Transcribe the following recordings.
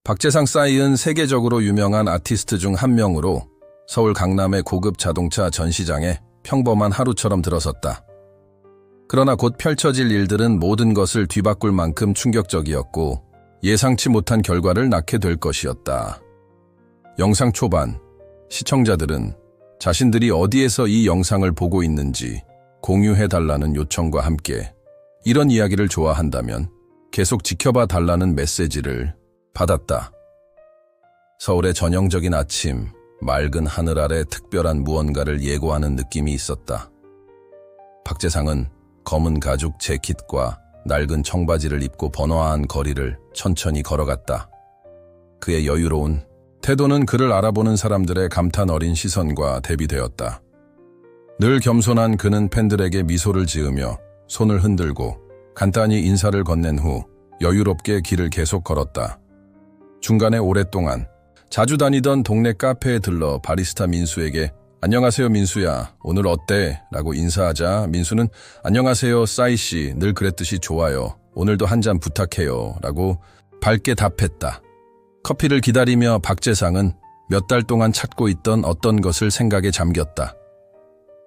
박재상 싸이은 세계적으로 유명한 아티스트 중 한 명으로 서울 강남의 고급 자동차 전시장에 평범한 하루처럼 들어섰다. 그러나 곧 펼쳐질 일들은 모든 것을 뒤바꿀 만큼 충격적이었고 예상치 못한 결과를 낳게 될 것이었다. 영상 초반, 시청자들은 자신들이 어디에서 이 영상을 보고 있는지 공유해달라는 요청과 함께 이런 이야기를 좋아한다면 계속 지켜봐 달라는 메시지를 받았다. 서울의 전형적인 아침, 맑은 하늘 아래 특별한 무언가를 예고하는 느낌이 있었다. 박재상은 검은 가죽 재킷과 낡은 청바지를 입고 번화한 거리를 천천히 걸어갔다. 그의 여유로운 태도는 그를 알아보는 사람들의 감탄 어린 시선과 대비되었다. 늘 겸손한 그는 팬들에게 미소를 지으며 손을 흔들고 간단히 인사를 건넨 후 여유롭게 길을 계속 걸었다. 중간에 오랫동안 자주 다니던 동네 카페에 들러 바리스타 민수에게 "안녕하세요 민수야, 오늘 어때?" 라고 인사하자 민수는 "안녕하세요 싸이씨, 늘 그랬듯이 좋아요. 오늘도 한 잔 부탁해요." 라고 밝게 답했다. 커피를 기다리며 박재상은 몇 달 동안 찾고 있던 어떤 것을 생각에 잠겼다.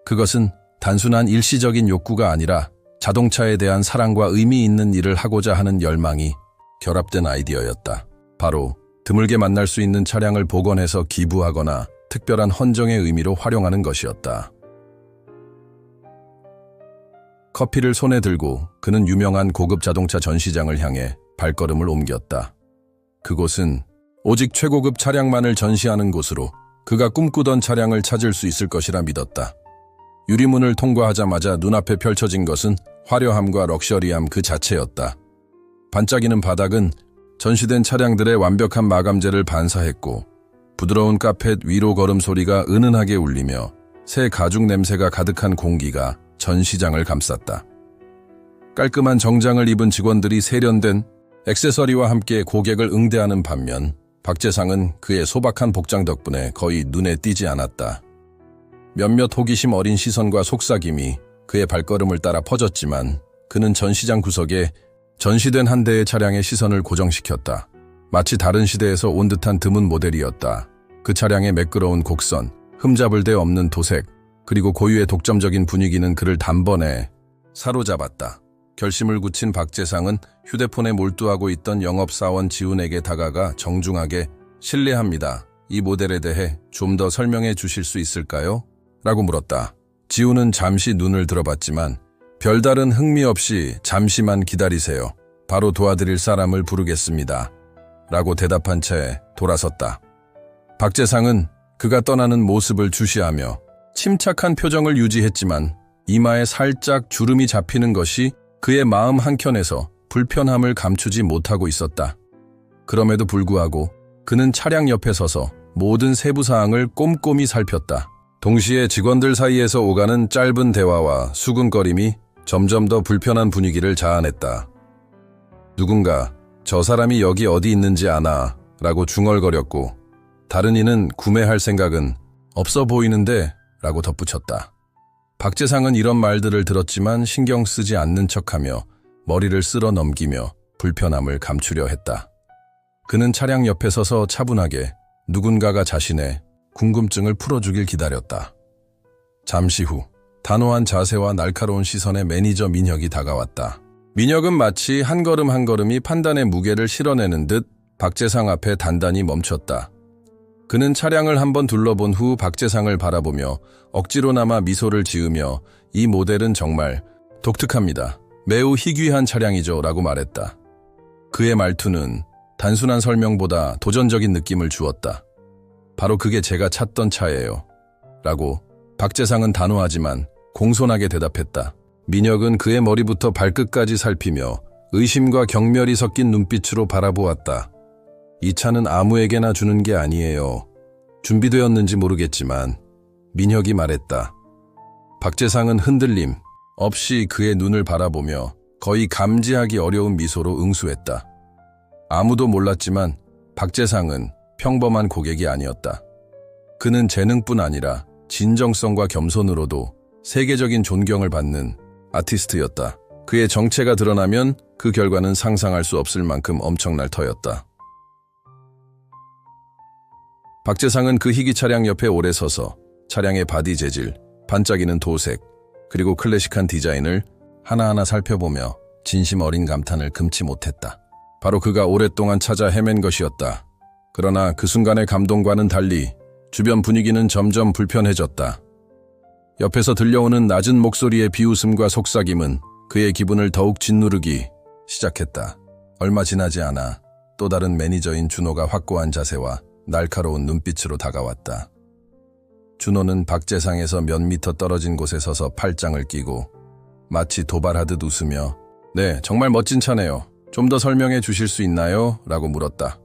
그것은 단순한 일시적인 욕구가 아니라 자동차에 대한 사랑과 의미 있는 일을 하고자 하는 열망이 결합된 아이디어였다. 바로 드물게 만날 수 있는 차량을 복원해서 기부하거나 특별한 헌정의 의미로 활용하는 것이었다. 커피를 손에 들고 그는 유명한 고급 자동차 전시장을 향해 발걸음을 옮겼다. 그곳은 오직 최고급 차량만을 전시하는 곳으로 그가 꿈꾸던 차량을 찾을 수 있을 것이라 믿었다. 유리문을 통과하자마자 눈앞에 펼쳐진 것은 화려함과 럭셔리함 그 자체였다. 반짝이는 바닥은 전시된 차량들의 완벽한 마감재를 반사했고 부드러운 카펫 위로 걸음 소리가 은은하게 울리며 새 가죽 냄새가 가득한 공기가 전시장을 감쌌다. 깔끔한 정장을 입은 직원들이 세련된 액세서리와 함께 고객을 응대하는 반면 박재상은 그의 소박한 복장 덕분에 거의 눈에 띄지 않았다. 몇몇 호기심 어린 시선과 속삭임이 그의 발걸음을 따라 퍼졌지만 그는 전시장 구석에 전시된 한 대의 차량의 시선을 고정시켰다. 마치 다른 시대에서 온 듯한 드문 모델이었다. 그 차량의 매끄러운 곡선, 흠잡을 데 없는 도색, 그리고 고유의 독점적인 분위기는 그를 단번에 사로잡았다. 결심을 굳힌 박재상은 휴대폰에 몰두하고 있던 영업사원 지훈에게 다가가 정중하게 "실례합니다. 이 모델에 대해 좀 더 설명해 주실 수 있을까요?" 라고 물었다. 지훈은 잠시 눈을 들어봤지만 별다른 흥미 없이 "잠시만 기다리세요. 바로 도와드릴 사람을 부르겠습니다." 라고 대답한 채 돌아섰다. 박재상은 그가 떠나는 모습을 주시하며 침착한 표정을 유지했지만 이마에 살짝 주름이 잡히는 것이 그의 마음 한켠에서 불편함을 감추지 못하고 있었다. 그럼에도 불구하고 그는 차량 옆에 서서 모든 세부사항을 꼼꼼히 살폈다. 동시에 직원들 사이에서 오가는 짧은 대화와 수군거림이 점점 더 불편한 분위기를 자아냈다. 누군가 "저 사람이 여기 어디 있는지 아나?" 라고 중얼거렸고 다른 이는 "구매할 생각은 없어 보이는데?" 라고 덧붙였다. 박재상은 이런 말들을 들었지만 신경 쓰지 않는 척하며 머리를 쓸어 넘기며 불편함을 감추려 했다. 그는 차량 옆에 서서 차분하게 누군가가 자신의 궁금증을 풀어주길 기다렸다. 잠시 후 단호한 자세와 날카로운 시선의 매니저 민혁이 다가왔다. 민혁은 마치 한 걸음 한 걸음이 판단의 무게를 실어내는 듯 박재상 앞에 단단히 멈췄다. 그는 차량을 한번 둘러본 후 박재상을 바라보며 억지로나마 미소를 지으며 "이 모델은 정말 독특합니다. 매우 희귀한 차량이죠." 라고 말했다. 그의 말투는 단순한 설명보다 도전적인 느낌을 주었다. "바로 그게 제가 찾던 차예요." 라고 박재상은 단호하지만 공손하게 대답했다. 민혁은 그의 머리부터 발끝까지 살피며 의심과 경멸이 섞인 눈빛으로 바라보았다. "이 차는 아무에게나 주는 게 아니에요. 준비되었는지 모르겠지만." 민혁이 말했다. 박재상은 흔들림 없이 그의 눈을 바라보며 거의 감지하기 어려운 미소로 응수했다. 아무도 몰랐지만 박재상은 평범한 고객이 아니었다. 그는 재능뿐 아니라 진정성과 겸손으로도 세계적인 존경을 받는 아티스트였다. 그의 정체가 드러나면 그 결과는 상상할 수 없을 만큼 엄청날 터였다. 박재상은 그 희귀 차량 옆에 오래 서서 차량의 바디 재질, 반짝이는 도색, 그리고 클래식한 디자인을 하나하나 살펴보며 진심 어린 감탄을 금치 못했다. 바로 그가 오랫동안 찾아 헤맨 것이었다. 그러나 그 순간의 감동과는 달리 주변 분위기는 점점 불편해졌다. 옆에서 들려오는 낮은 목소리의 비웃음과 속삭임은 그의 기분을 더욱 짓누르기 시작했다. 얼마 지나지 않아 또 다른 매니저인 준호가 확고한 자세와 날카로운 눈빛으로 다가왔다. 준호는 박재상에서 몇 미터 떨어진 곳에 서서 팔짱을 끼고 마치 도발하듯 웃으며 네, 정말 멋진 차네요. 좀 더 설명해 주실 수 있나요? 라고 물었다.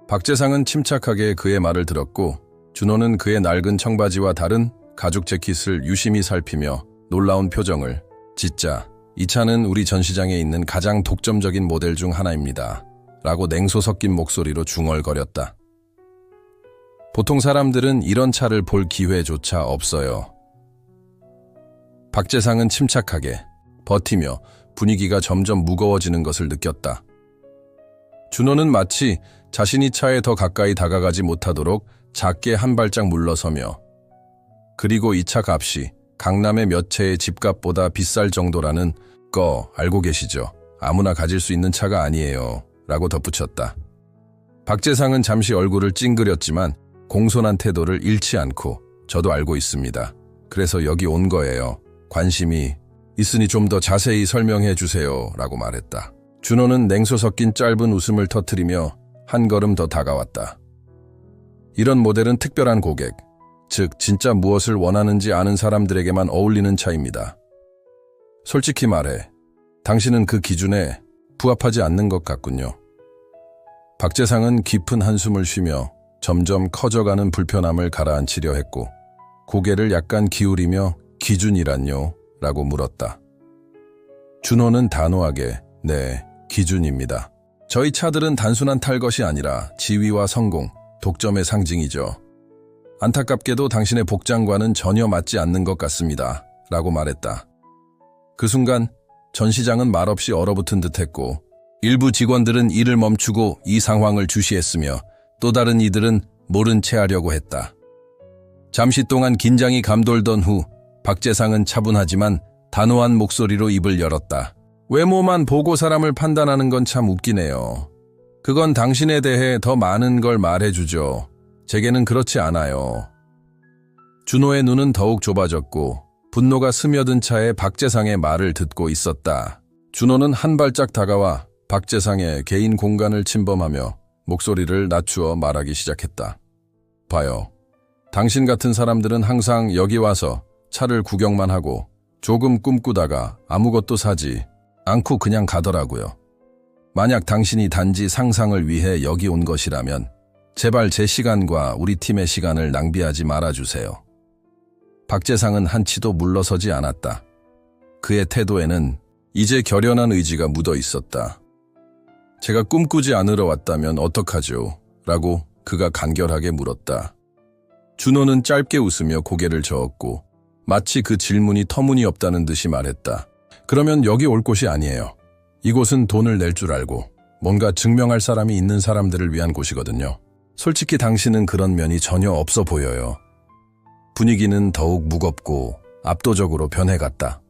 박재상은 침착하게 그의 말을 들었고 준호는 그의 낡은 청바지와 다른 가죽 재킷을 유심히 살피며 놀라운 표정을 짓자 이 차는 우리 전시장에 있는 가장 독점적인 모델 중 하나입니다. 라고 냉소 섞인 목소리로 중얼거렸다. 보통 사람들은 이런 차를 볼 기회조차 없어요. 박재상은 침착하게 버티며 분위기가 점점 무거워지는 것을 느꼈다. 준호는 마치 자신이 차에 더 가까이 다가가지 못하도록 작게 한 발짝 물러서며 그리고 이 차 값이 강남의 몇 채의 집값보다 비쌀 정도라는 거 알고 계시죠? 아무나 가질 수 있는 차가 아니에요. 라고 덧붙였다. 박재상은 잠시 얼굴을 찡그렸지만 공손한 태도를 잃지 않고 저도 알고 있습니다. 그래서 여기 온 거예요. 관심이 있으니 좀 더 자세히 설명해 주세요. 라고 말했다. 준호는 냉소 섞인 짧은 웃음을 터뜨리며 한 걸음 더 다가왔다. 이런 모델은 특별한 고객, 즉 진짜 무엇을 원하는지 아는 사람들에게만 어울리는 차입니다. 솔직히 말해, 당신은 그 기준에 부합하지 않는 것 같군요. 박재상은 깊은 한숨을 쉬며 점점 커져가는 불편함을 가라앉히려 했고 고개를 약간 기울이며 기준이란요? 라고 물었다. 준호는 단호하게 네, 기준입니다. 저희 차들은 단순한 탈 것이 아니라 지위와 성공, 독점의 상징이죠. 안타깝게도 당신의 복장과는 전혀 맞지 않는 것 같습니다. 라고 말했다. 그 순간 전시장은 말없이 얼어붙은 듯했고 일부 직원들은 일을 멈추고 이 상황을 주시했으며 또 다른 이들은 모른 채 하려고 했다. 잠시 동안 긴장이 감돌던 후 박재상은 차분하지만 단호한 목소리로 입을 열었다. 외모만 보고 사람을 판단하는 건 참 웃기네요. 그건 당신에 대해 더 많은 걸 말해주죠. 제게는 그렇지 않아요. 준호의 눈은 더욱 좁아졌고 분노가 스며든 차에 박재상의 말을 듣고 있었다. 준호는 한 발짝 다가와 박재상의 개인 공간을 침범하며 목소리를 낮추어 말하기 시작했다. 봐요. 당신 같은 사람들은 항상 여기 와서 차를 구경만 하고 조금 꿈꾸다가 아무것도 사지 않고 그냥 가더라고요. 만약 당신이 단지 상상을 위해 여기 온 것이라면 제발 제 시간과 우리 팀의 시간을 낭비하지 말아주세요. 박재상은 한치도 물러서지 않았다. 그의 태도에는 이제 결연한 의지가 묻어 있었다. 제가 꿈꾸지 않으러 왔다면 어떡하죠? 라고 그가 간결하게 물었다. 준호는 짧게 웃으며 고개를 저었고 마치 그 질문이 터무니없다는 듯이 말했다. 그러면 여기 올 곳이 아니에요. 이곳은 돈을 낼 줄 알고 뭔가 증명할 사람이 있는 사람들을 위한 곳이거든요. 솔직히 당신은 그런 면이 전혀 없어 보여요. 분위기는 더욱 무겁고 압도적으로 변해갔다.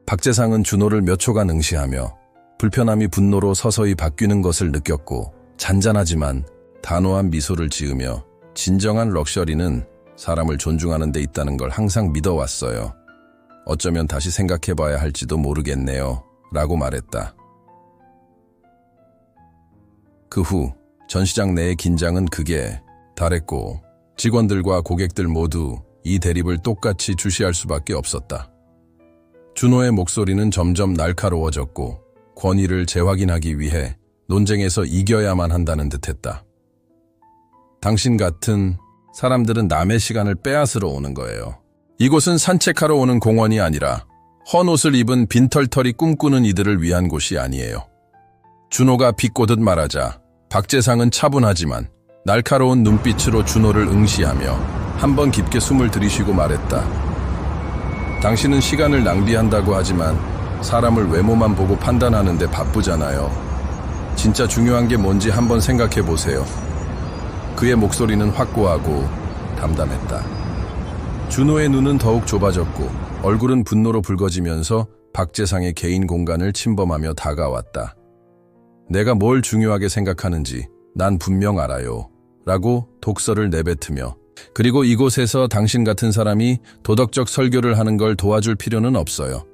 박재상은 준호를 몇 초간 응시하며 불편함이 분노로 서서히 바뀌는 것을 느꼈고 잔잔하지만 단호한 미소를 지으며 진정한 럭셔리는 사람을 존중하는 데 있다는 걸 항상 믿어왔어요. 어쩌면 다시 생각해봐야 할지도 모르겠네요. 라고 말했다. 그 후 전시장 내의 긴장은 극에 달했고 직원들과 고객들 모두 이 대립을 똑같이 주시할 수밖에 없었다. 준호의 목소리는 점점 날카로워졌고 권위를 재확인하기 위해 논쟁에서 이겨야만 한다는 듯했다. 당신 같은 사람들은 남의 시간을 빼앗으러 오는 거예요. 이곳은 산책하러 오는 공원이 아니라 헌 옷을 입은 빈털터리 꿈꾸는 이들을 위한 곳이 아니에요. 준호가 비꼬듯 말하자 박재상은 차분하지만 날카로운 눈빛으로 준호를 응시하며 한번 깊게 숨을 들이쉬고 말했다. 당신은 시간을 낭비한다고 하지만 사람을 외모만 보고 판단하는데 바쁘잖아요. 진짜 중요한 게 뭔지 한번 생각해 보세요. 그의 목소리는 확고하고 담담했다. 준호의 눈은 더욱 좁아졌고 얼굴은 분노로 붉어지면서 박재상의 개인 공간을 침범하며 다가왔다. 내가 뭘 중요하게 생각하는지 난 분명 알아요. 라고 독설을 내뱉으며 그리고 이곳에서 당신 같은 사람이 도덕적 설교를 하는 걸 도와줄 필요는 없어요.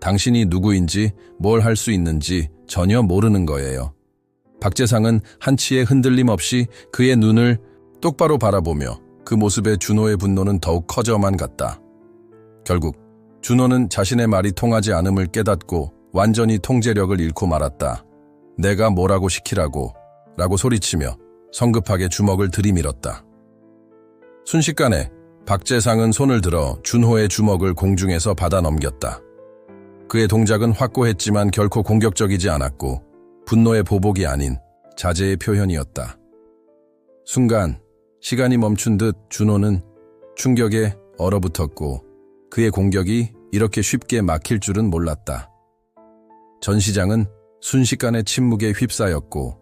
당신이 누구인지 뭘 할 수 있는지 전혀 모르는 거예요. 박재상은 한치의 흔들림 없이 그의 눈을 똑바로 바라보며 그 모습에 준호의 분노는 더욱 커져만 갔다. 결국 준호는 자신의 말이 통하지 않음을 깨닫고 완전히 통제력을 잃고 말았다. 내가 뭐라고 시키라고 라고 소리치며 성급하게 주먹을 들이밀었다. 순식간에 박재상은 손을 들어 준호의 주먹을 공중에서 받아 넘겼다. 그의 동작은 확고했지만 결코 공격적이지 않았고 분노의 보복이 아닌 자제의 표현이었다. 순간 시간이 멈춘 듯 준호는 충격에 얼어붙었고 그의 공격이 이렇게 쉽게 막힐 줄은 몰랐다. 전 시장은 순식간에 침묵에 휩싸였고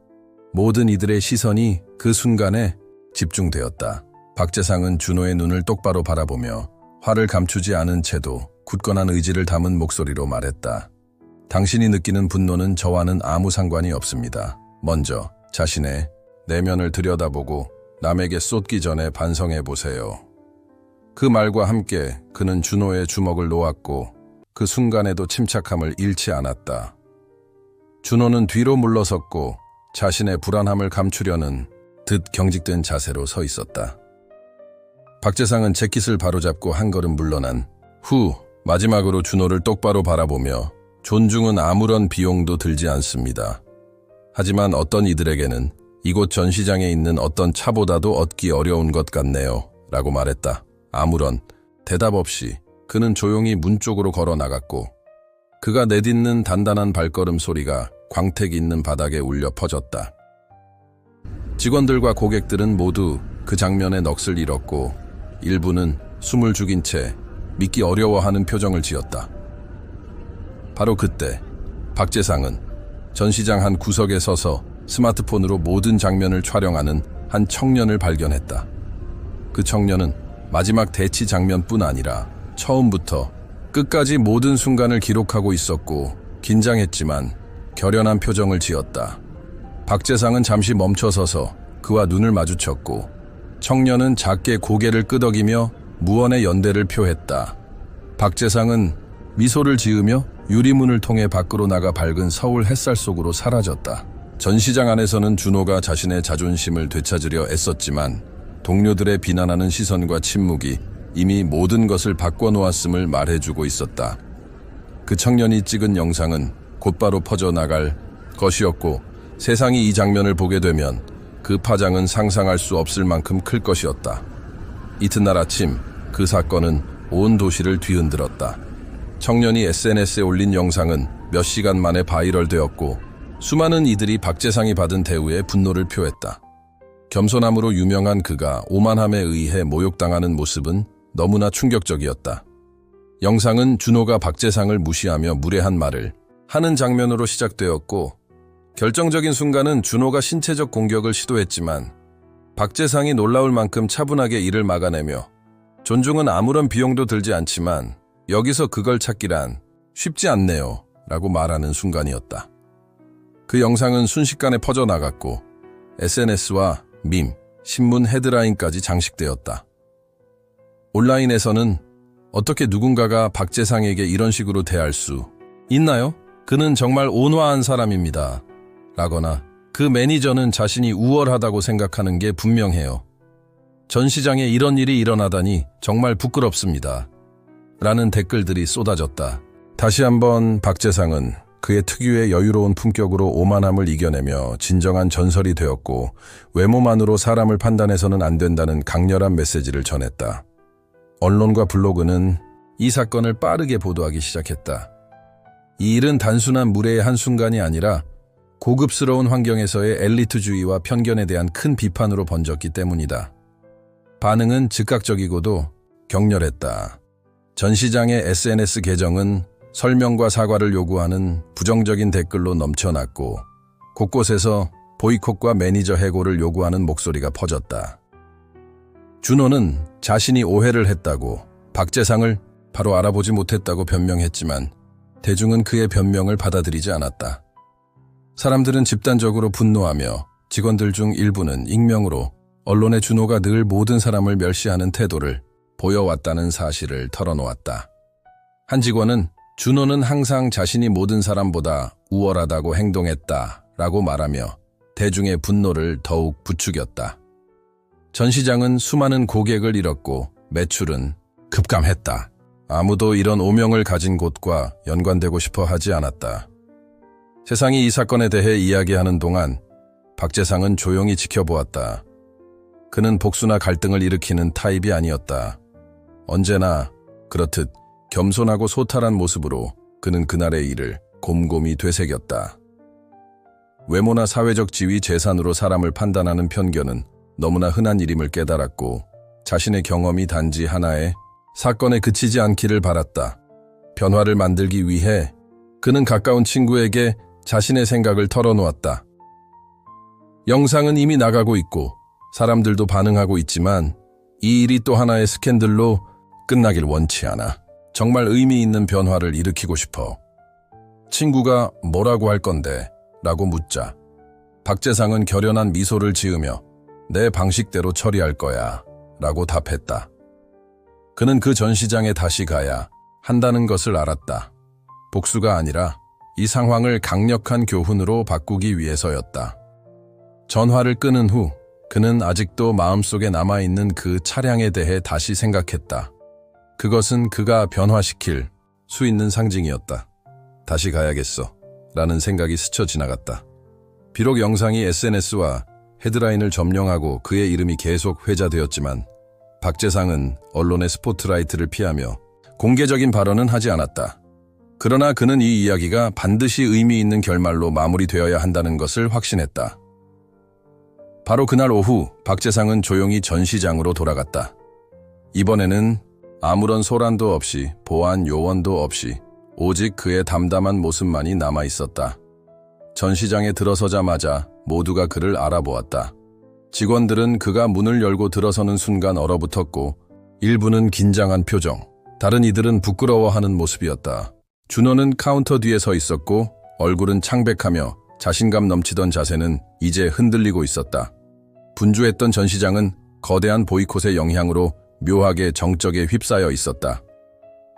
모든 이들의 시선이 그 순간에 집중되었다. 박재상은 준호의 눈을 똑바로 바라보며 화를 감추지 않은 채도 굳건한 의지를 담은 목소리로 말했다. 당신이 느끼는 분노는 저와는 아무 상관이 없습니다. 먼저 자신의 내면을 들여다보고 남에게 쏟기 전에 반성해보세요. 그 말과 함께 그는 준호의 주먹을 놓았고 그 순간에도 침착함을 잃지 않았다. 준호는 뒤로 물러섰고 자신의 불안함을 감추려는 듯 경직된 자세로 서 있었다. 박재상은 재킷을 바로잡고 한 걸음 물러난 후 마지막으로 준호를 똑바로 바라보며 존중은 아무런 비용도 들지 않습니다. 하지만 어떤 이들에게는 이곳 전시장에 있는 어떤 차보다도 얻기 어려운 것 같네요. 라고 말했다. 아무런 대답 없이 그는 조용히 문 쪽으로 걸어 나갔고 그가 내딛는 단단한 발걸음 소리가 광택 있는 바닥에 울려 퍼졌다. 직원들과 고객들은 모두 그 장면에 넋을 잃었고 일부는 숨을 죽인 채 믿기 어려워하는 표정을 지었다. 바로 그때 박재상은 전시장 한 구석에 서서 스마트폰으로 모든 장면을 촬영하는 한 청년을 발견했다. 그 청년은 마지막 대치 장면뿐 아니라 처음부터 끝까지 모든 순간을 기록하고 있었고 긴장했지만 결연한 표정을 지었다. 박재상은 잠시 멈춰서서 그와 눈을 마주쳤고 청년은 작게 고개를 끄덕이며 무언의 연대를 표했다. 박재상은 미소를 지으며 유리문을 통해 밖으로 나가 밝은 서울 햇살 속으로 사라졌다. 전시장 안에서는 준호가 자신의 자존심을 되찾으려 애썼지만 동료들의 비난하는 시선과 침묵이 이미 모든 것을 바꿔놓았음을 말해주고 있었다. 그 청년이 찍은 영상은 곧바로 퍼져나갈 것이었고 세상이 이 장면을 보게 되면 그 파장은 상상할 수 없을 만큼 클 것이었다. 이튿날 아침 그 사건은 온 도시를 뒤흔들었다. 청년이 SNS에 올린 영상은 몇 시간 만에 바이럴되었고 수많은 이들이 박재상이 받은 대우에 분노를 표했다. 겸손함으로 유명한 그가 오만함에 의해 모욕당하는 모습은 너무나 충격적이었다. 영상은 준호가 박재상을 무시하며 무례한 말을 하는 장면으로 시작되었고 결정적인 순간은 준호가 신체적 공격을 시도했지만 박재상이 놀라울 만큼 차분하게 이를 막아내며 존중은 아무런 비용도 들지 않지만 여기서 그걸 찾기란 쉽지 않네요 라고 말하는 순간이었다. 그 영상은 순식간에 퍼져나갔고 SNS와 밈, 신문 헤드라인까지 장식되었다. 온라인에서는 어떻게 누군가가 박재상에게 이런 식으로 대할 수 있나요? 그는 정말 온화한 사람입니다. 라거나 그 매니저는 자신이 우월하다고 생각하는 게 분명해요. 전시장에 이런 일이 일어나다니 정말 부끄럽습니다. 라는 댓글들이 쏟아졌다. 다시 한번 박재상은 그의 특유의 여유로운 품격으로 오만함을 이겨내며 진정한 전설이 되었고 외모만으로 사람을 판단해서는 안 된다는 강렬한 메시지를 전했다. 언론과 블로그는 이 사건을 빠르게 보도하기 시작했다. 이 일은 단순한 무례의 한순간이 아니라 고급스러운 환경에서의 엘리트주의와 편견에 대한 큰 비판으로 번졌기 때문이다. 반응은 즉각적이고도 격렬했다. 전시장의 SNS 계정은 설명과 사과를 요구하는 부정적인 댓글로 넘쳐났고 곳곳에서 보이콧과 매니저 해고를 요구하는 목소리가 퍼졌다. 준호는 자신이 오해를 했다고, 박재상을 바로 알아보지 못했다고 변명했지만 대중은 그의 변명을 받아들이지 않았다. 사람들은 집단적으로 분노하며 직원들 중 일부는 익명으로 언론에 준호가 늘 모든 사람을 멸시하는 태도를 보여왔다는 사실을 털어놓았다. 한 직원은 준호는 항상 자신이 모든 사람보다 우월하다고 행동했다라고 말하며 대중의 분노를 더욱 부추겼다. 전 시장은 수많은 고객을 잃었고 매출은 급감했다. 아무도 이런 오명을 가진 곳과 연관되고 싶어 하지 않았다. 세상이 이 사건에 대해 이야기하는 동안 박재상은 조용히 지켜보았다. 그는 복수나 갈등을 일으키는 타입이 아니었다. 언제나 그렇듯 겸손하고 소탈한 모습으로 그는 그날의 일을 곰곰이 되새겼다. 외모나 사회적 지위, 재산으로 사람을 판단하는 편견은 너무나 흔한 일임을 깨달았고 자신의 경험이 단지 하나의 사건에 그치지 않기를 바랐다. 변화를 만들기 위해 그는 가까운 친구에게 자신의 생각을 털어놓았다. 영상은 이미 나가고 있고 사람들도 반응하고 있지만 이 일이 또 하나의 스캔들로 끝나길 원치 않아. 정말 의미 있는 변화를 일으키고 싶어. 친구가 뭐라고 할 건데? 라고 묻자 박재상은 결연한 미소를 지으며 내 방식대로 처리할 거야 라고 답했다. 그는 그 전시장에 다시 가야 한다는 것을 알았다. 복수가 아니라 이 상황을 강력한 교훈으로 바꾸기 위해서였다. 전화를 끊은 후 그는 아직도 마음속에 남아있는 그 차량에 대해 다시 생각했다. 그것은 그가 변화시킬 수 있는 상징이었다. 다시 가야겠어 라는 생각이 스쳐 지나갔다. 비록 영상이 SNS와 헤드라인을 점령하고 그의 이름이 계속 회자되었지만 박재상은 언론의 스포트라이트를 피하며 공개적인 발언은 하지 않았다. 그러나 그는 이 이야기가 반드시 의미 있는 결말로 마무리되어야 한다는 것을 확신했다. 바로 그날 오후 박재상은 조용히 전시장으로 돌아갔다. 이번에는 아무런 소란도 없이 보안 요원도 없이 오직 그의 담담한 모습만이 남아있었다. 전시장에 들어서자마자 모두가 그를 알아보았다. 직원들은 그가 문을 열고 들어서는 순간 얼어붙었고 일부는 긴장한 표정, 다른 이들은 부끄러워하는 모습이었다. 준호는 카운터 뒤에 서 있었고 얼굴은 창백하며 자신감 넘치던 자세는 이제 흔들리고 있었다. 분주했던 전시장은 거대한 보이콧의 영향으로 묘하게 정적에 휩싸여 있었다.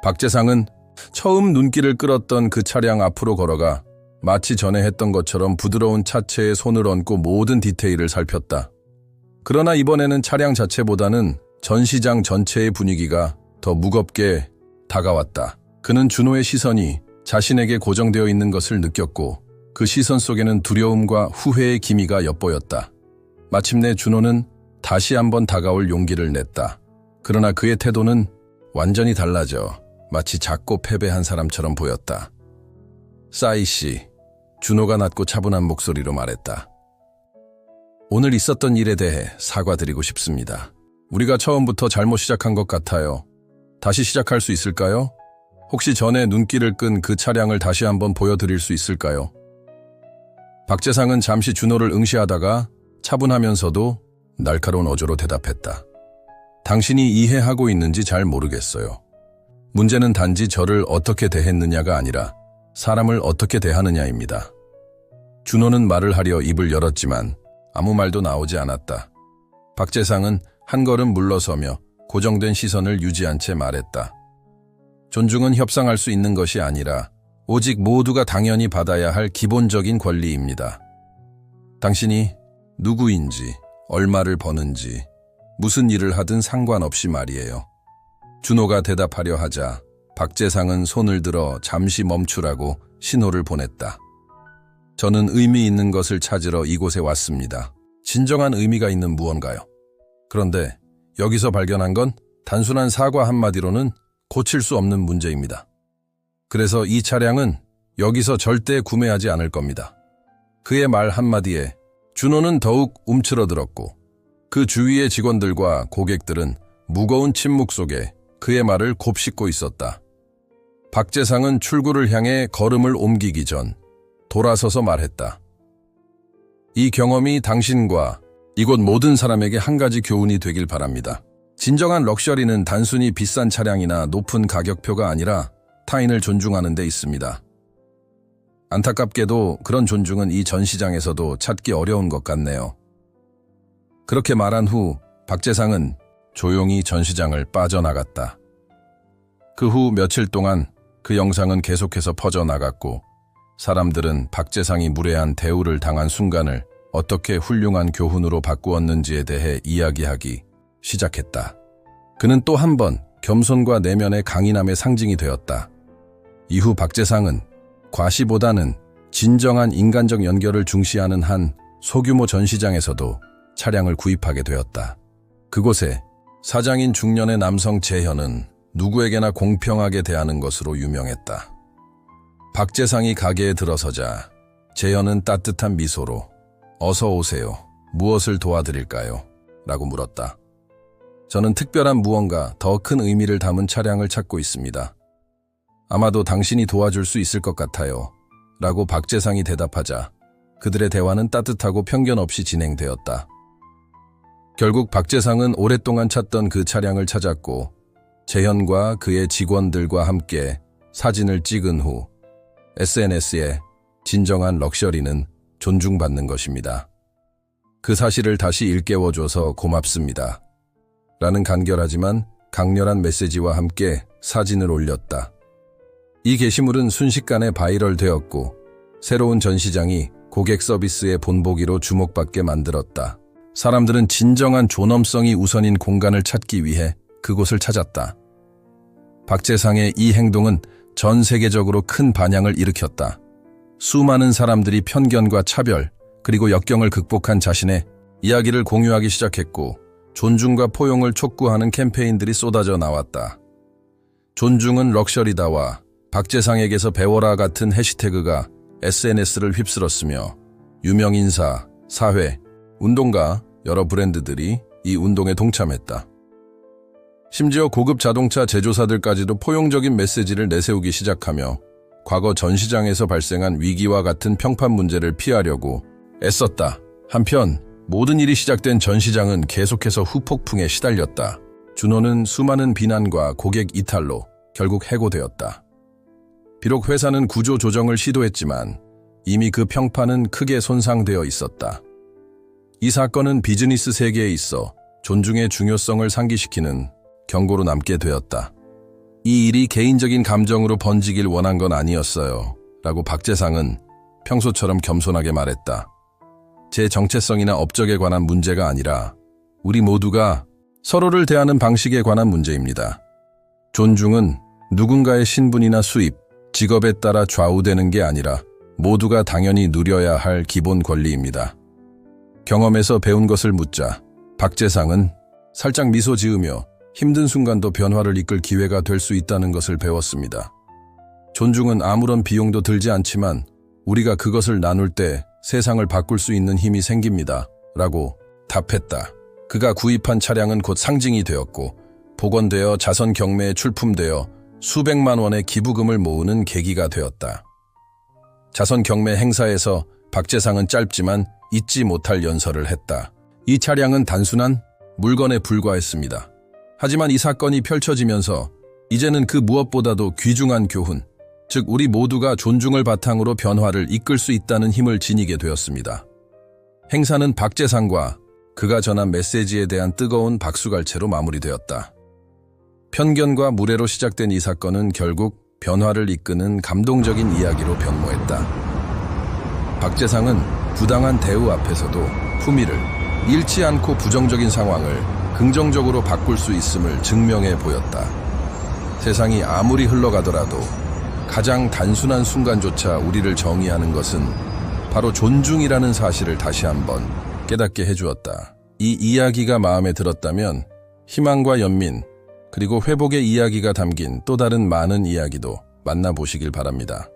박재상은 처음 눈길을 끌었던 그 차량 앞으로 걸어가 마치 전에 했던 것처럼 부드러운 차체에 손을 얹고 모든 디테일을 살폈다. 그러나 이번에는 차량 자체보다는 전시장 전체의 분위기가 더 무겁게 다가왔다. 그는 준호의 시선이 자신에게 고정되어 있는 것을 느꼈고 그 시선 속에는 두려움과 후회의 기미가 엿보였다. 마침내 준호는 다시 한번 다가올 용기를 냈다. 그러나 그의 태도는 완전히 달라져 마치 작고 패배한 사람처럼 보였다. 싸이 씨, 준호가 낮고 차분한 목소리로 말했다. 오늘 있었던 일에 대해 사과드리고 싶습니다. 우리가 처음부터 잘못 시작한 것 같아요. 다시 시작할 수 있을까요? 혹시 전에 눈길을 끈 그 차량을 다시 한번 보여드릴 수 있을까요? 박재상은 잠시 준호를 응시하다가 차분하면서도 날카로운 어조로 대답했다. 당신이 이해하고 있는지 잘 모르겠어요. 문제는 단지 저를 어떻게 대했느냐가 아니라 사람을 어떻게 대하느냐입니다. 준호는 말을 하려 입을 열었지만 아무 말도 나오지 않았다. 박재상은 한 걸음 물러서며 고정된 시선을 유지한 채 말했다. 존중은 협상할 수 있는 것이 아니라 오직 모두가 당연히 받아야 할 기본적인 권리입니다. 당신이 누구인지, 얼마를 버는지, 무슨 일을 하든 상관없이 말이에요. 준호가 대답하려 하자 박재상은 손을 들어 잠시 멈추라고 신호를 보냈다. 저는 의미 있는 것을 찾으러 이곳에 왔습니다. 진정한 의미가 있는 무언가요. 그런데 여기서 발견한 건 단순한 사과 한마디로는 고칠 수 없는 문제입니다. 그래서 이 차량은 여기서 절대 구매하지 않을 겁니다. 그의 말 한마디에 준호는 더욱 움츠러들었고 그 주위의 직원들과 고객들은 무거운 침묵 속에 그의 말을 곱씹고 있었다. 박재상은 출구를 향해 걸음을 옮기기 전 돌아서서 말했다. 이 경험이 당신과 이곳 모든 사람에게 한 가지 교훈이 되길 바랍니다. 진정한 럭셔리는 단순히 비싼 차량이나 높은 가격표가 아니라 타인을 존중하는 데 있습니다. 안타깝게도 그런 존중은 이 전시장에서도 찾기 어려운 것 같네요. 그렇게 말한 후 박재상은 조용히 전시장을 빠져나갔다. 그 후 며칠 동안 그 영상은 계속해서 퍼져나갔고 사람들은 박재상이 무례한 대우를 당한 순간을 어떻게 훌륭한 교훈으로 바꾸었는지에 대해 이야기하기 시작했다. 그는 또 한 번 겸손과 내면의 강인함의 상징이 되었다. 이후 박재상은 과시보다는 진정한 인간적 연결을 중시하는 한 소규모 전시장에서도 차량을 구입하게 되었다. 그곳에 사장인 중년의 남성 재현은 누구에게나 공평하게 대하는 것으로 유명했다. 박재상이 가게에 들어서자 재현은 따뜻한 미소로 "어서 오세요. 무엇을 도와드릴까요?" 라고 물었다. "저는 특별한 무언가 더 큰 의미를 담은 차량을 찾고 있습니다. 아마도 당신이 도와줄 수 있을 것 같아요." 라고 박재상이 대답하자 그들의 대화는 따뜻하고 편견 없이 진행되었다. 결국 박재상은 오랫동안 찾던 그 차량을 찾았고 재현과 그의 직원들과 함께 사진을 찍은 후 SNS에 "진정한 럭셔리는 존중받는 것입니다. 그 사실을 다시 일깨워줘서 고맙습니다. 라는 간결하지만 강렬한 메시지와 함께 사진을 올렸다. 이 게시물은 순식간에 바이럴되었고 새로운 전시장이 고객 서비스의 본보기로 주목받게 만들었다. 사람들은 진정한 존엄성이 우선인 공간을 찾기 위해 그곳을 찾았다. 박재상의 이 행동은 전 세계적으로 큰 반향을 일으켰다. 수많은 사람들이 편견과 차별, 그리고 역경을 극복한 자신의 이야기를 공유하기 시작했고 존중과 포용을 촉구하는 캠페인들이 쏟아져 나왔다. 존중은 럭셔리다와 박재상에게서 배워라 같은 해시태그가 SNS를 휩쓸었으며 유명인사, 사회, 운동가, 여러 브랜드들이 이 운동에 동참했다. 심지어 고급 자동차 제조사들까지도 포용적인 메시지를 내세우기 시작하며 과거 전시장에서 발생한 위기와 같은 평판 문제를 피하려고 애썼다. 한편 모든 일이 시작된 전시장은 계속해서 후폭풍에 시달렸다. 준호는 수많은 비난과 고객 이탈로 결국 해고되었다. 비록 회사는 구조 조정을 시도했지만 이미 그 평판은 크게 손상되어 있었다. 이 사건은 비즈니스 세계에 있어 존중의 중요성을 상기시키는 경고로 남게 되었다. 이 일이 개인적인 감정으로 번지길 원한 건 아니었어요. 라고 박재상은 평소처럼 겸손하게 말했다. 제 정체성이나 업적에 관한 문제가 아니라 우리 모두가 서로를 대하는 방식에 관한 문제입니다. 존중은 누군가의 신분이나 수입, 직업에 따라 좌우되는 게 아니라 모두가 당연히 누려야 할 기본 권리입니다. 경험에서 배운 것을 묻자 박재상은 살짝 미소 지으며 힘든 순간도 변화를 이끌 기회가 될 수 있다는 것을 배웠습니다. 존중은 아무런 비용도 들지 않지만 우리가 그것을 나눌 때 세상을 바꿀 수 있는 힘이 생깁니다. 라고 답했다. 그가 구입한 차량은 곧 상징이 되었고 복원되어 자선 경매에 출품되어 수백만 원의 기부금을 모으는 계기가 되었다. 자선 경매 행사에서 박재상은 짧지만 잊지 못할 연설을 했다. 이 차량은 단순한 물건에 불과했습니다. 하지만 이 사건이 펼쳐지면서 이제는 그 무엇보다도 귀중한 교훈, 즉 우리 모두가 존중을 바탕으로 변화를 이끌 수 있다는 힘을 지니게 되었습니다. 행사는 박재상과 그가 전한 메시지에 대한 뜨거운 박수갈채로 마무리되었다. 편견과 무례로 시작된 이 사건은 결국 변화를 이끄는 감동적인 이야기로 변모했다. 박재상은 부당한 대우 앞에서도 품위를 잃지 않고 부정적인 상황을 긍정적으로 바꿀 수 있음을 증명해 보였다. 세상이 아무리 흘러가더라도 가장 단순한 순간조차 우리를 정의하는 것은 바로 존중이라는 사실을 다시 한번 깨닫게 해주었다. 이 이야기가 마음에 들었다면 희망과 연민, 그리고 회복의 이야기가 담긴 또 다른 많은 이야기도 만나보시길 바랍니다.